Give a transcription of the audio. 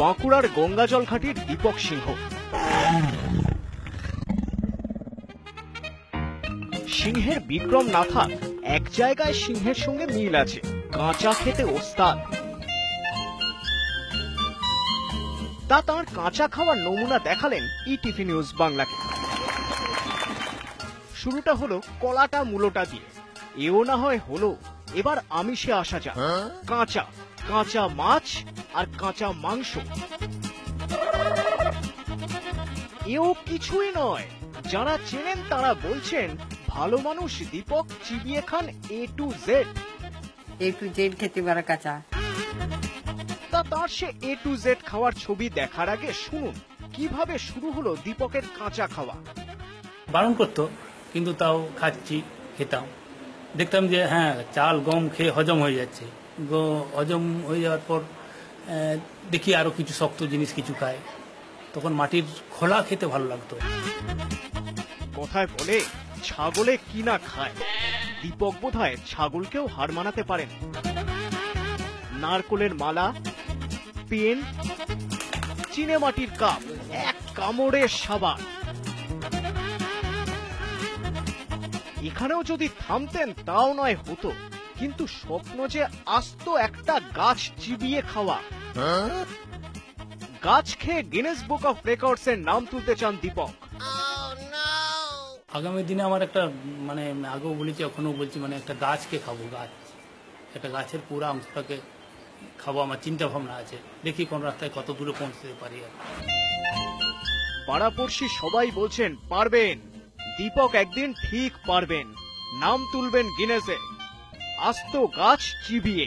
বাঁকুড়ার গঙ্গাজল ঘাটির দীপক সিংহ। সিংহের বিক্রম না থাক, এক জায়গায় সিংহের সঙ্গে মিল আছে, কাঁচা খেতে ওস্তাদ। তা তাঁর কাঁচা খাওয়ার নমুনা দেখালেন ইটিভি নিউজ বাংলাকে। শুরুটা হলো কলাটা মূলোটা দিয়ে। এও না হয় হলো, এবার আমিষে আসা যাক। কাঁচা কাঁচা মাছ আর কাঁচা মাংস, এও কিছুই নয়। যারা চেনেন তারা বলছেন ভালো মানুষ দীপক চিবিয়ে খান A to Z। খেতে পারে কাঁচা। তা তার সে A to Z খাওয়ার ছবি দেখার আগে শুনুন কিভাবে শুরু হলো দীপকের কাঁচা খাওয়া। বারণ করতো, কিন্তু তাও খাচ্ছি, খেতাম। দেখতাম যে হ্যাঁ, চাল গম খেয়ে হজম হয়ে যাচ্ছে। হজম হয়ে যাওয়ার পর দেখি আরো কিছু শক্ত জিনিস কিছু খায়। তখন মাটির খোলা খেতে ভালো লাগতো। কথায় বলে ছাগলে কি না খায়, দীপক বোধহয় ছাগলকেও হার মানাতে পারেন। নারকোলের মালা, পেন, চিনে মাটির কাপ, এক কামড়ের সাবান। এখানেও যদি থামতেন তাও নয় হতো, কিন্তু স্বপ্ন যে আস্ত একটা গাছ চিবিয়ে খাওয়া। গাছ খেয়ে গিনেস বুক অফ রেকর্ডস এর নাম তুলতে চান দীপক। আগামী দিনে আমার একটা আগেও বলেছি, এখনো বলছি, একটা গাছকে খাবো। একটা গাছের পুরো অংশটাকে খাবো, আমার চিন্তা ভাবনা আছে। দেখি কোন রাস্তায় কত দূরে পৌঁছতে পারি। পাড়াপড়শি সবাই বলছেন পারবেন, দীপক একদিন ঠিক পারবেন, নাম তুলবেন গিনেসে, আস্ত গাছ চিবিয়ে।